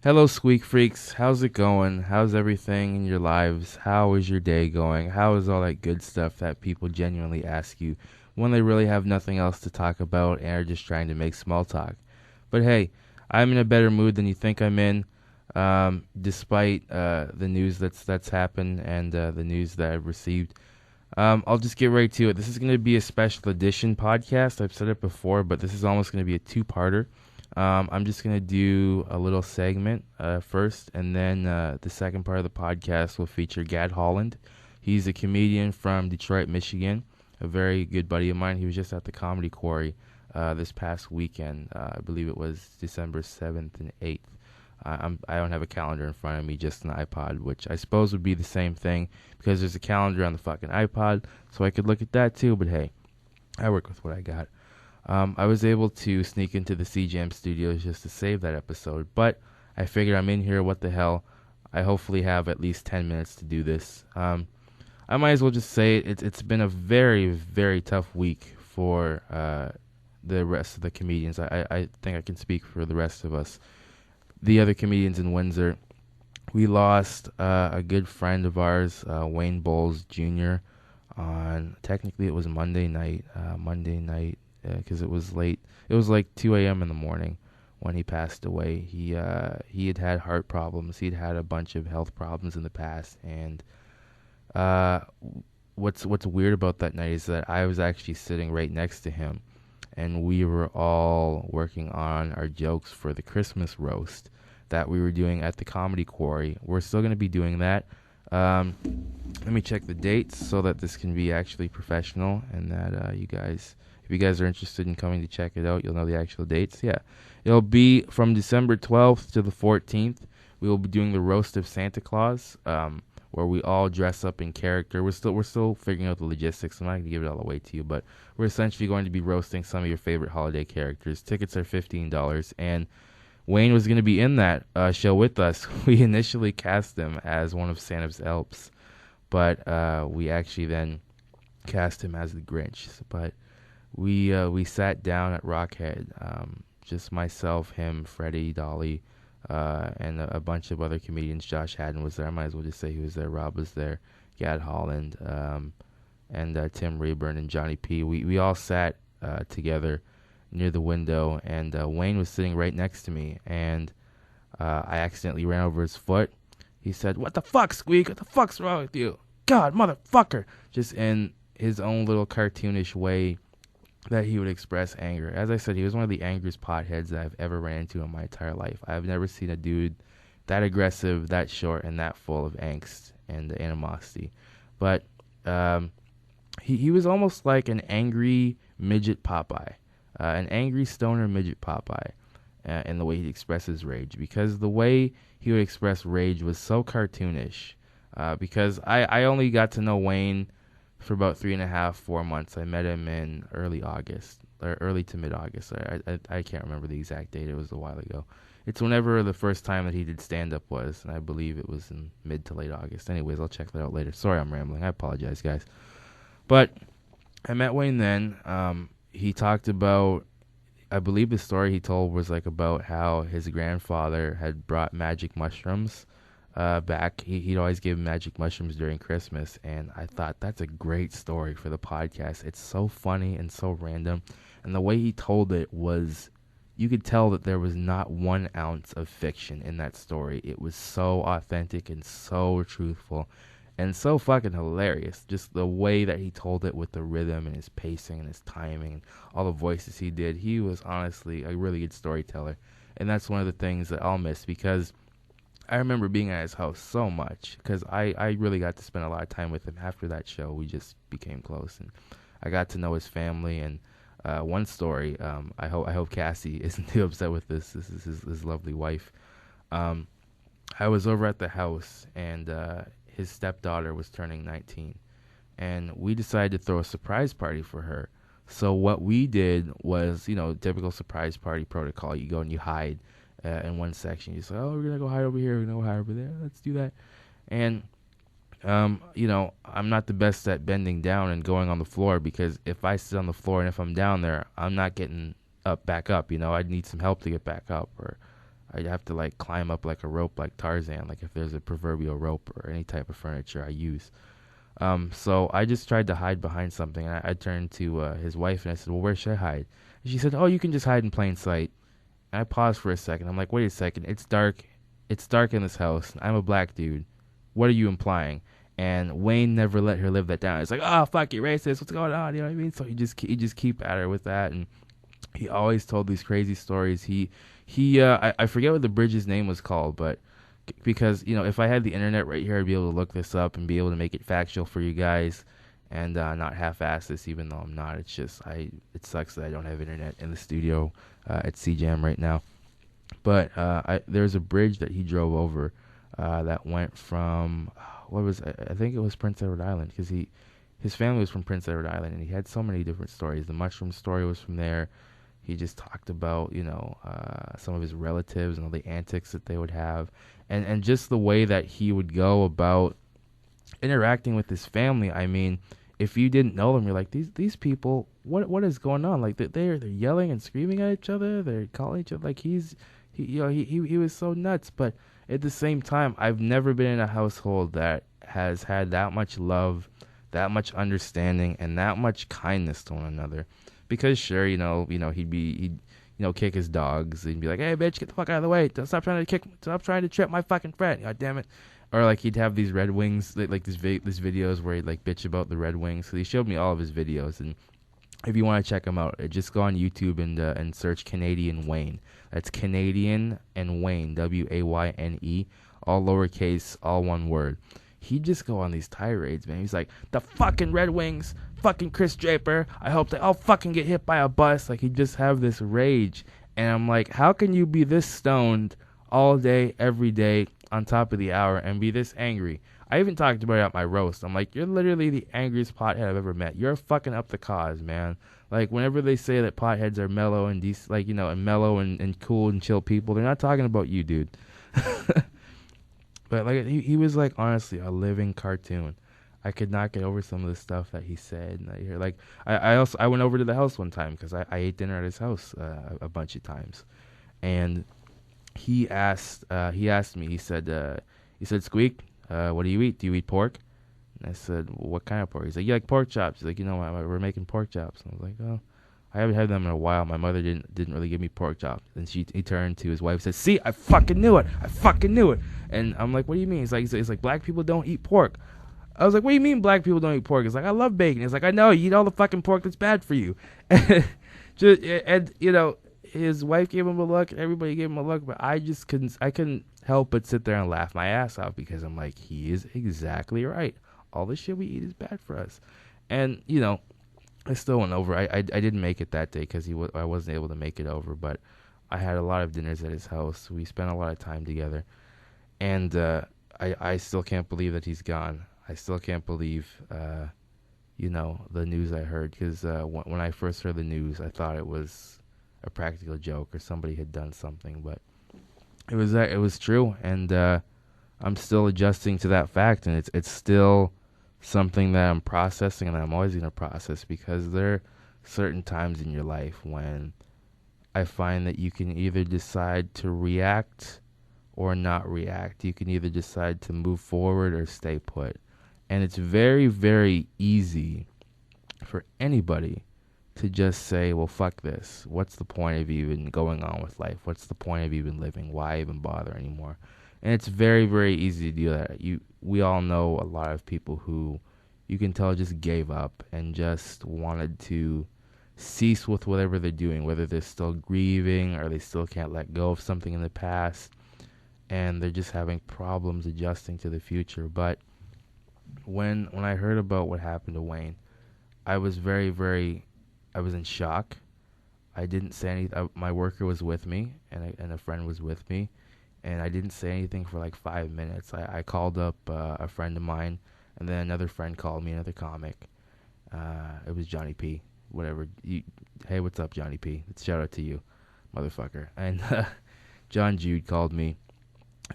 Hello, Squeak Freaks. How's it going? How's everything in your lives? How is your day going? How is all that good stuff that people genuinely ask you when they really have nothing else to talk about and are just trying to make small talk? But hey, I'm in a better mood than you think I'm in, despite the news that's happened and the news that I've received. I'll just get right to it. This is going to be a special edition podcast. I've said it before, but this is almost going to be a two-parter. I'm just going to do a little segment first, and then the second part of the podcast will feature Gad Holland. He's a comedian from Detroit, Michigan, a very good buddy of mine. He was just at the Comedy Quarry this past weekend. I believe it was December 7th and 8th. I don't have a calendar in front of me, just an iPod, which I suppose would be the same thing because there's a calendar on the fucking iPod, so I could look at that too. But hey, I work with what I got. I was able to sneak into the CJAM studios just to save that episode, but I figured I'm in here, what the hell. I hopefully have at least 10 minutes to do this. I might as well just say it's been a very, very tough week for the rest of the comedians. I think I can speak for the rest of us. The other comedians in Windsor. We lost a good friend of ours, Wayne Bowles Jr. on, technically it was Monday night, because it was late. It was like 2 a.m. in the morning when he passed away. He had heart problems. He'd had a bunch of health problems in the past, and what's weird about that night is that I was actually sitting right next to him, and we were all working on our jokes for the Christmas roast that we were doing at the Comedy Quarry. We're still going to be doing that. Let me check the dates so that this can be actually professional, and that you guys, if you guys are interested in coming to check it out, you'll know the actual dates. Yeah, it'll be from December 12th to the 14th. We will be doing the roast of Santa Claus, where we all dress up in character. We're still figuring out the logistics. I'm not going to give it all away to you, but we're essentially going to be roasting some of your favorite holiday characters. Tickets are $15, and Wayne was going to be in that show with us. We initially cast him as one of Santa's elves, but we actually then cast him as the Grinch. But we sat down at Rockhead, just myself, him, Freddie, Dolly, and a bunch of other comedians. Josh Haddon was there. I might as well just say he was there. Rob was there. Gad Holland, and Tim Rayburn and Johnny P. We all sat together near the window, and Wayne was sitting right next to me, and I accidentally ran over his foot. He said, "What the fuck, Squeak? What the fuck's wrong with you? God, motherfucker!" Just in his own little cartoonish way that he would express anger. As I said, he was one of the angriest potheads that I've ever ran into in my entire life. I've never seen a dude that aggressive, that short, and that full of angst and animosity. But he was almost like an angry midget Popeye, an angry stoner midget Popeye, in the way he expresses rage. Because the way he would express rage was so cartoonish. Because I only got to know Wayne for about 3.5, 4 months. I met him in early August, or early to mid-August. I can't remember the exact date. It was a while ago. It's whenever the first time that he did stand-up was, and I believe it was in mid to late August. Anyways, I'll check that out later. Sorry I'm rambling. I apologize, guys. But I met Wayne then. He talked about, I believe the story he told was like about how his grandfather had brought magic mushrooms back. He'd always give magic mushrooms during Christmas, and I thought that's a great story for the podcast. It's so funny and so random, and the way he told it was, you could tell that there was not 1 ounce of fiction in that story. It was so authentic and so truthful and so fucking hilarious. Just the way that he told it with the rhythm and his pacing and his timing and all the voices he did. He was honestly a really good storyteller, and that's one of the things that I'll miss, because I remember being at his house so much, because I really got to spend a lot of time with him. After that show, we just became close, and I got to know his family. And one story, I hope Cassie isn't too upset with this. This is his lovely wife. I was over at the house, and his stepdaughter was turning 19, and we decided to throw a surprise party for her. So what we did was, typical surprise party protocol. You go and you hide in one section. You say, "Oh, we're gonna go hide over here. We're gonna go hide over there. Let's do that." And I'm not the best at bending down and going on the floor, because if I sit on the floor and if I'm down there, I'm not getting back up. I'd need some help to get back up, or I'd have to like climb up like a rope like Tarzan, like if there's a proverbial rope or any type of furniture I use. So I just tried to hide behind something, and I turned to his wife and I said, "Well, where should I hide?" And she said, "Oh, you can just hide in plain sight." And I paused for a second. I'm like, "Wait a second. It's dark. It's dark in this house. I'm a black dude. What are you implying?" And Wayne never let her live that down. It's like, "Oh, fuck you, racist. What's going on?" You know what I mean? So he just keep at her with that, and he always told these crazy stories. I forget what the bridge's name was called, but because if I had the internet right here, I'd be able to look this up and be able to make it factual for you guys, and not half-ass this, even though I'm not. It's just it sucks that I don't have internet in the studio at CJAM right now. But there's a bridge that he drove over that went from I think it was Prince Edward Island, because his family was from Prince Edward Island, and he had so many different stories. The mushroom story was from there. He just talked about, some of his relatives and all the antics that they would have, and just the way that he would go about interacting with his family. I mean, if you didn't know them, you're like, these people, what is going on? Like they're yelling and screaming at each other. They're calling each other like he was so nuts. But at the same time, I've never been in a household that has had that much love, that much understanding, and that much kindness to one another. Because sure, he'd kick his dogs and be like, "Hey, bitch, get the fuck out of the way! Stop trying to trip my fucking friend! God damn it!" Or like he'd have these Red Wings, like these videos where he'd like bitch about the Red Wings. So he showed me all of his videos, and if you want to check them out, just go on YouTube and search Canadian Wayne. That's Canadian and Wayne, WAYNE, all lowercase, all one word. He'd just go on these tirades, man. He's like, "The fucking Red Wings, fucking Chris Draper, I hope they all fucking get hit by a bus." Like, he'd just have this rage. And I'm like, how can you be this stoned all day, every day, on top of the hour, and be this angry? I even talked about it at my roast. I'm like, you're literally the angriest pothead I've ever met. You're fucking up the cause, man. Like, whenever they say that potheads are mellow and and mellow and cool and chill people, they're not talking about you, dude. But like he was like honestly a living cartoon. I could not get over some of the stuff that he said. And I hear like I went over to the house one time because I ate dinner at his house a bunch of times, and he asked me. He said Squeak, what do you eat? Do you eat pork? And I said, well, what kind of pork? He's like, you like pork chops? He's like, we're making pork chops. And I was like, oh, I haven't had them in a while. My mother didn't really give me pork chops. And he turned to his wife and said, "See, I fucking knew it. I fucking knew it." And I'm like, what do you mean? He's like black people don't eat pork. I was like, what do you mean black people don't eat pork? He's like, I love bacon. He's like, I know, you eat all the fucking pork that's bad for you. And his wife gave him a look, everybody gave him a look, but I couldn't help but sit there and laugh my ass off, because I'm like, he is exactly right. All the shit we eat is bad for us. And, I still went over. I didn't make it that day because I wasn't able to make it over, but I had a lot of dinners at his house. We spent a lot of time together. And I still can't believe that he's gone. I still can't believe, the news I heard, because when I first heard the news, I thought it was a practical joke or somebody had done something, but it was true, and I'm still adjusting to that fact, and it's still something that I'm processing, and that I'm always going to process, because there are certain times in your life when I find that you can either decide to react or not react. You can either decide to move forward or stay put. And it's very, very easy for anybody to just say, well, fuck this. What's the point of even going on with life? What's the point of even living? Why even bother anymore? And it's very, very easy to do that. We all know a lot of people who you can tell just gave up and just wanted to cease with whatever they're doing, whether they're still grieving or they still can't let go of something in the past, and they're just having problems adjusting to the future. But when I heard about what happened to Wayne, I was I was in shock. I didn't say anything. My worker was with me, and a friend was with me, and I didn't say anything for like 5 minutes. I called up a friend of mine, and then another friend called me, another comic. It was Johnny P. Whatever. Hey, what's up, Johnny P? Shout out to you, motherfucker. And John Jude called me,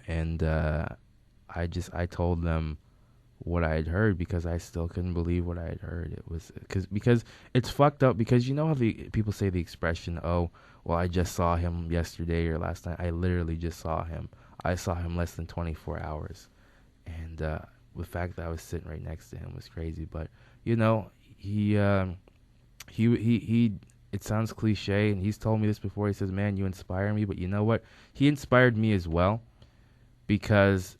and I told them what I had heard because I still couldn't believe what I had heard. It was because it's fucked up because you know how the people say the expression, "Oh, well, I just saw him yesterday or last night." I literally just saw him. I saw him less than 24 hours, and the fact that I was sitting right next to him was crazy. But you know, he. It sounds cliche, and he's told me this before. He says, "Man, you inspire me," but you know what? He inspired me as well because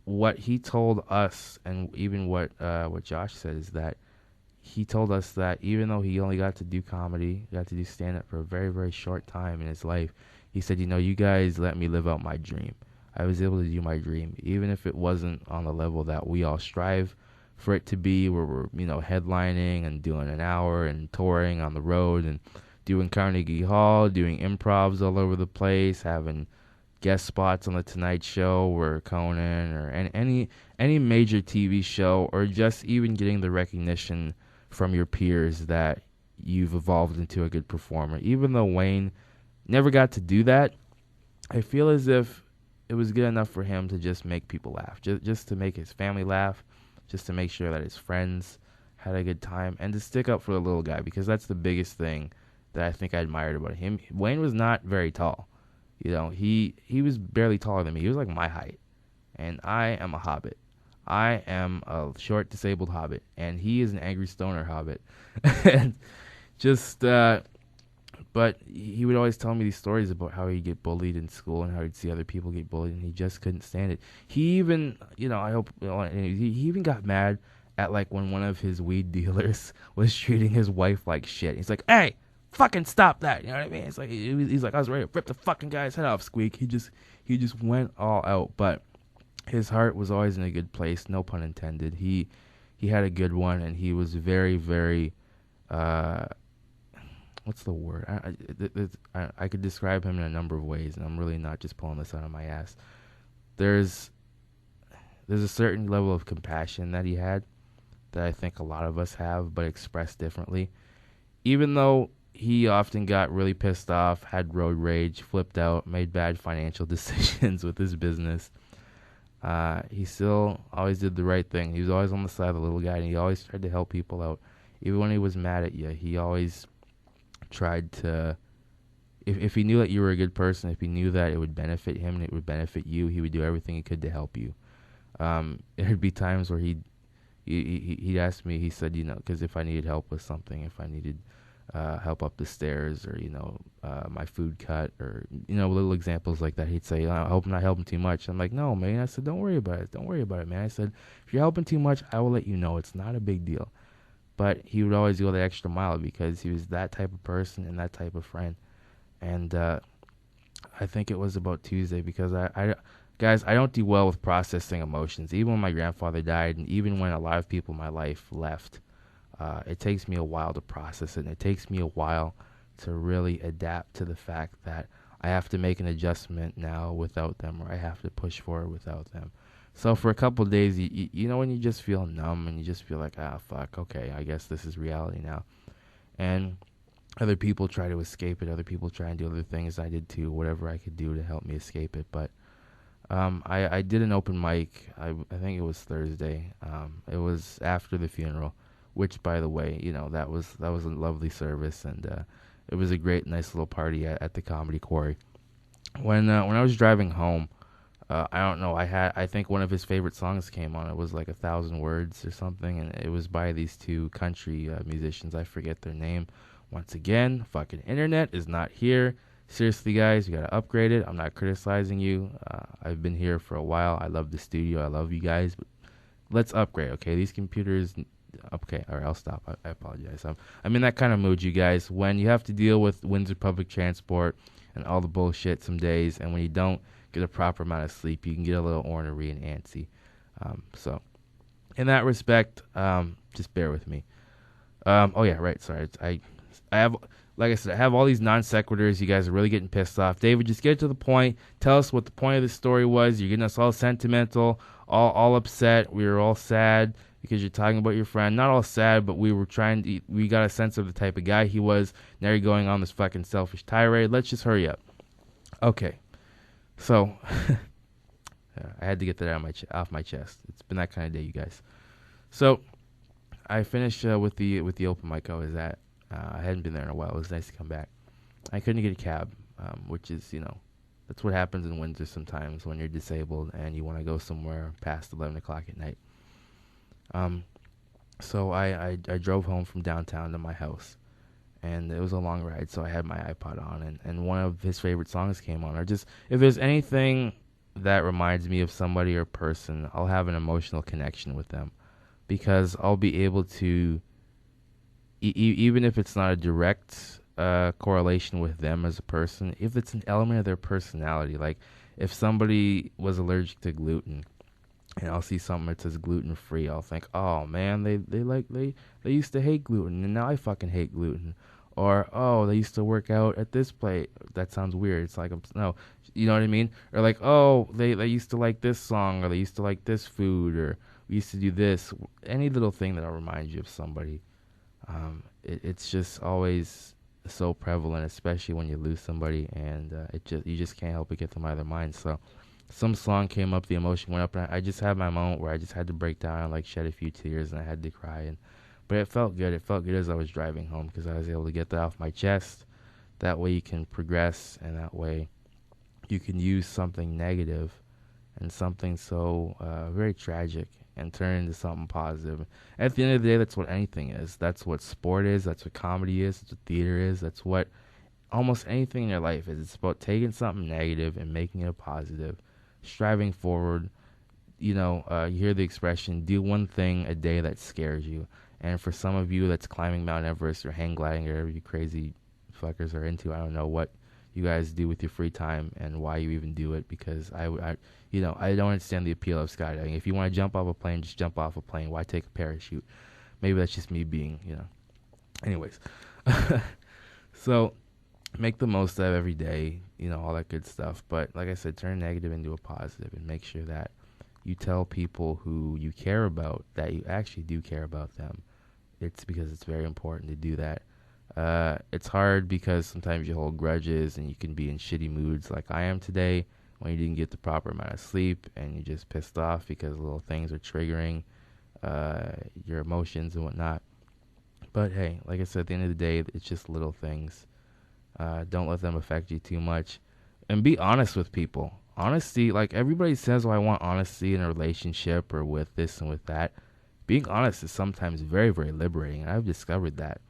what he told us, and even what Josh said, is that he told us that even though he only got to do comedy, got to do stand up for a very, very short time in his life, he said, you guys let me live out my dream. I was able to do my dream, even if it wasn't on the level that we all strive for it to be, where we're, headlining and doing an hour and touring on the road and doing Carnegie Hall, doing improvs all over the place, having guest spots on the Tonight Show or Conan or any major TV show, or just even getting the recognition from your peers that you've evolved into a good performer. Even though Wayne never got to do that, I feel as if it was good enough for him to just make people laugh, just to make his family laugh, just to make sure that his friends had a good time, and to stick up for the little guy, because that's the biggest thing that I think I admired about him. Wayne was not very tall. He was barely taller than me. He was like my height, and I am a hobbit. I am a short, disabled hobbit, and he is an angry stoner hobbit. And just, but he would always tell me these stories about how he'd get bullied in school and how he'd see other people get bullied, and he just couldn't stand it. He even, I hope, he even got mad at like when one of his weed dealers was treating his wife like shit. He's like, "Hey, fucking stop that!" You know what I mean? It's like he's like, "I was ready to rip the fucking guy's head off, Squeak." He just went all out, but his heart was always in a good place. No pun intended. He had a good one, and he was very, very. What's the word? I could describe him in a number of ways, and I'm really not just pulling this out of my ass. There's a certain level of compassion that he had that I think a lot of us have, but expressed differently. Even though he often got really pissed off, had road rage, flipped out, made bad financial decisions with his business, he still always did the right thing. He was always on the side of the little guy, and he always tried to help people out. Even when he was mad at you, he always tried to, if he knew that you were a good person, if he knew that it would benefit him and it would benefit you, he would do everything he could to help you. There'd be times where he'd ask me, he said, because if I needed help with something, if I needed help up the stairs, or my food cut, or little examples like that, he'd say, "I hope I'm not helping too much." I'm like, "No, man." I said, "Don't worry about it, man." I said, "If you're helping too much, I will let you know. It's not a big deal." But he would always go the extra mile because he was that type of person and that type of friend. And I think it was about Tuesday, because guys, I don't do well with processing emotions. Even when my grandfather died, and even when a lot of people in my life left, it takes me a while to process it. And it takes me a while to really adapt to the fact that I have to make an adjustment now without them, or I have to push forward without them. So for a couple of days, you know when you just feel numb and you just feel like, fuck, okay, I guess this is reality now. And other people try to escape it. Other people try and do other things. I did too, whatever I could do to help me escape it. But I did an open mic. I think it was Thursday. It was after the funeral, which, by the way, that was a lovely service, and it was a great, nice little party at the Comedy Quarry. When I was driving home, I don't know, I think one of his favorite songs came on. It was like 1,000 Words or something, and it was by these two country musicians. I forget their name. Once again, fucking internet is not here. Seriously, guys, you gotta upgrade it. I'm not criticizing you. I've been here for a while. I love the studio. I love you guys, but let's upgrade, okay? These computers. Okay, all right, I'll stop. I apologize. I'm in that kind of mood, you guys. When you have to deal with Windsor Public Transport and all the bullshit some days, and when you don't get a proper amount of sleep, you can get a little ornery and antsy. So, in that respect, just bear with me. Oh yeah, right. Sorry, I have, like I said, I have all these non sequiturs. You guys are really getting pissed off. David, just get to the point. Tell us what the point of the story was. You're getting us all sentimental, all upset. We were all sad because you're talking about your friend. Not all sad, but we got a sense of the type of guy he was. Now you're going on this fucking selfish tirade. Let's just hurry up. Okay. So, I had to get that off my chest. It's been that kind of day, you guys. So I finished with the open mic I was at. I hadn't been there in a while. It was nice to come back. I couldn't get a cab, which is, that's what happens in Windsor sometimes when you're disabled and you want to go somewhere past 11 o'clock at night. So I drove home from downtown to my house, and it was a long ride, so I had my iPod on, and one of his favorite songs came on. Or just, if there's anything that reminds me of somebody or person, I'll have an emotional connection with them, because I'll be able to, even if it's not a direct correlation with them as a person, if it's an element of their personality, like if somebody was allergic to gluten, and I'll see something that says gluten free, I'll think, oh man, they used to hate gluten, and now I fucking hate gluten. Or, oh, they used to work out at this place. That sounds weird. It's like, no, you know what I mean? Or like, oh, they used to like this song, or they used to like this food, or we used to do this. Any little thing that'll remind you of somebody. It's just always so prevalent, especially when you lose somebody, and you just can't help but get them out of their mind. So some song came up, the emotion went up, and I just had my moment where I just had to break down and like shed a few tears, and I had to cry. But it felt good. It felt good as I was driving home, because I was able to get that off my chest. That way you can progress, and that way you can use something negative and something so very tragic and turn it into something positive. At the end of the day, that's what anything is. That's what sport is. That's what comedy is. That's what theater is. That's what almost anything in your life is. It's about taking something negative and making it a positive, striving forward. You hear the expression, do one thing a day that scares you. And for some of you, that's climbing Mount Everest or hang gliding or whatever you crazy fuckers are into. I don't know what you guys do with your free time and why you even do it, because I don't understand the appeal of skydiving. If you want to jump off a plane, just jump off a plane. Why take a parachute? Maybe that's just me being, Anyways. So make the most of every day, all that good stuff. But like I said, turn negative into a positive, and make sure that you tell people who you care about that you actually do care about them. It's because it's very important to do that. It's hard because sometimes you hold grudges and you can be in shitty moods like I am today, when you didn't get the proper amount of sleep and you're just pissed off because little things are triggering your emotions and whatnot. But hey, like I said, at the end of the day, it's just little things. Don't let them affect you too much. And be honest with people. Honesty, like everybody says, I want honesty in a relationship or with this and with that. Being honest is sometimes very, very liberating. And I've discovered that.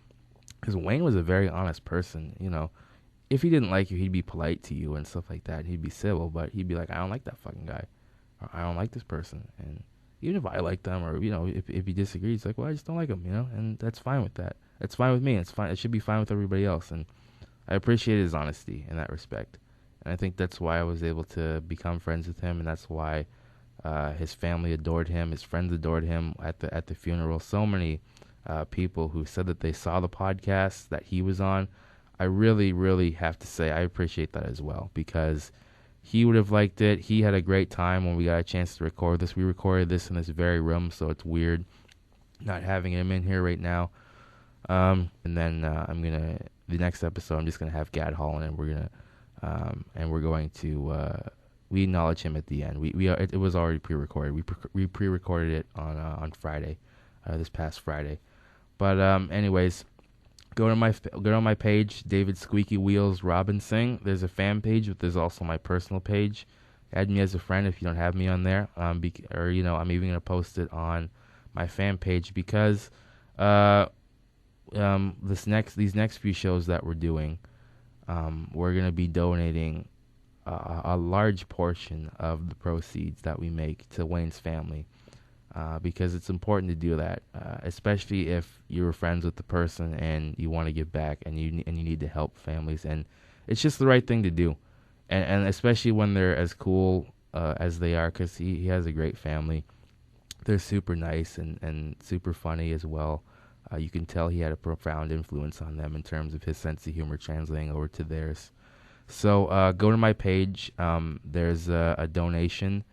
Because Wayne was a very honest person. If he didn't like you, he'd be polite to you and stuff like that. He'd be civil, but he'd be like, I don't like that fucking guy. Or I don't like this person. And even if I like them, or, if he disagrees, like, well, I just don't like him, and that's fine with that. It's fine with me. It's fine. It should be fine with everybody else. And I appreciate his honesty in that respect. And I think that's why I was able to become friends with him, and that's why his family adored him, his friends adored him at the funeral. So many people who said that they saw the podcast that he was on. I really, really have to say I appreciate that as well, because he would have liked it. He had a great time when we got a chance to record this. We recorded this in this very room, so it's weird not having him in here right now. And then the next episode, I'm just gonna have Gad Holland, and we're going to we acknowledge him at the end. It was already pre-recorded. We pre-recorded it on Friday, this past Friday. But anyways, go to my page, David Squeaky Wheels Robinson. There's a fan page, but there's also my personal page. Add me as a friend if you don't have me on there. I'm even gonna post it on my fan page, because these next few shows that we're doing, we're going to be donating a large portion of the proceeds that we make to Wayne's family, because it's important to do that, especially if you're friends with the person and you want to give back, and you need to help families, and it's just the right thing to do, and especially when they're as cool as they are, because he has a great family. They're super nice and super funny as well. You can tell he had a profound influence on them in terms of his sense of humor translating over to theirs. So go to my page. There's a donation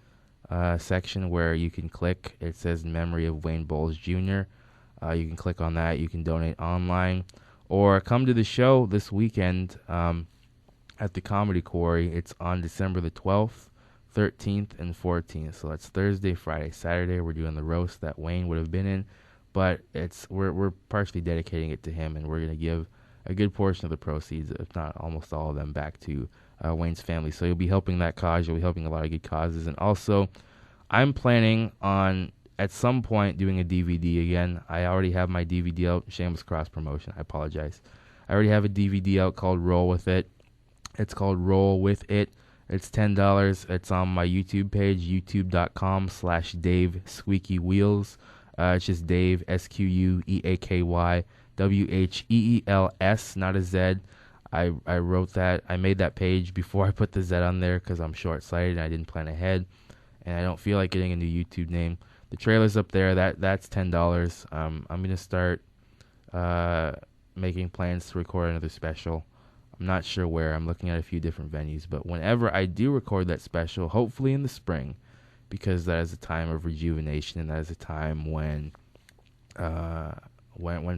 section where you can click. It says in memory of Wayne Bowles Jr. You can click on that. You can donate online, or come to the show this weekend at the Comedy Quarry. It's on December the 12th 13th and 14th. So that's Thursday, Friday, Saturday. We're doing the roast that Wayne would have been in, but we're partially dedicating it to him, and we're gonna give a good portion of the proceeds, if not almost all of them, back to Wayne's family. So you'll be helping that cause. You'll be helping a lot of good causes, and also I'm planning on at some point doing a DVD again. I already have my DVD out. Shameless cross promotion. I apologize. I already have a DVD out called Roll With It. It's called Roll With It. It's $10. It's on my YouTube page, youtube.com/Dave Squeaky Wheels. It's just Dave, SQUEAKY WHEELS, not a Z. I wrote that. I made that page before I put the Z on there because I'm short-sighted and I didn't plan ahead, and I don't feel like getting a new YouTube name. The trailer's up there. That's $10. I'm gonna start making plans to record another special. I'm not sure where. I'm looking at a few different venues, but whenever I do record that special, hopefully in the spring, because that is a time of rejuvenation, and that is a time when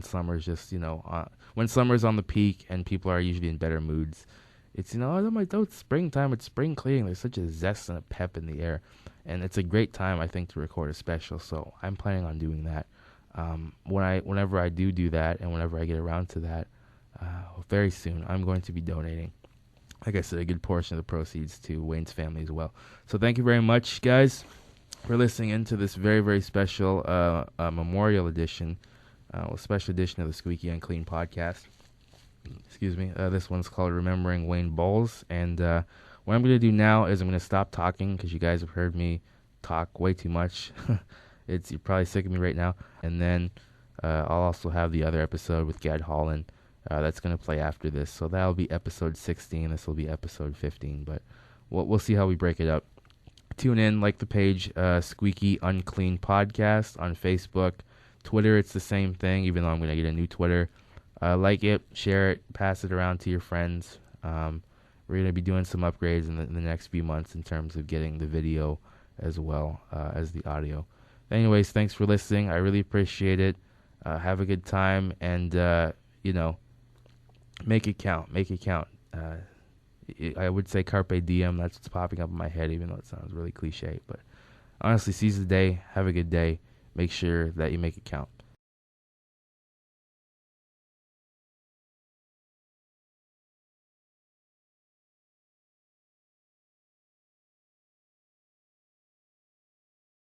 summer's just, when summer's on the peak and people are usually in better moods. It's, it's springtime, it's spring cleaning. There's such a zest and a pep in the air, and it's a great time, I think, to record a special. So I'm planning on doing that. Whenever I do that, and whenever I get around to that, very soon, I'm going to be donating, like I said, a good portion of the proceeds to Wayne's family as well. So thank you very much, guys, for listening into this very, very special memorial edition, special edition of the Squeaky Unclean podcast. Excuse me. This one's called Remembering Wayne Bowles. And what I'm going to do now is I'm going to stop talking because you guys have heard me talk way too much. You're probably sick of me right now. And then I'll also have the other episode with Gad Holland. That's going to play after this. So that'll be episode 16. This will be episode 15. But we'll see how we break it up. Tune in, like the page, Squeaky Unclean Podcast on Facebook. Twitter, it's the same thing, even though I'm going to get a new Twitter. Like it, share it, pass it around to your friends. We're going to be doing some upgrades in the next few months in terms of getting the video as well as the audio. Anyways, thanks for listening. I really appreciate it. Have a good time, and, make it count. Make it count. I would say carpe diem. That's what's popping up in my head, even though it sounds really cliche. But honestly, seize the day. Have a good day. Make sure that you make it count.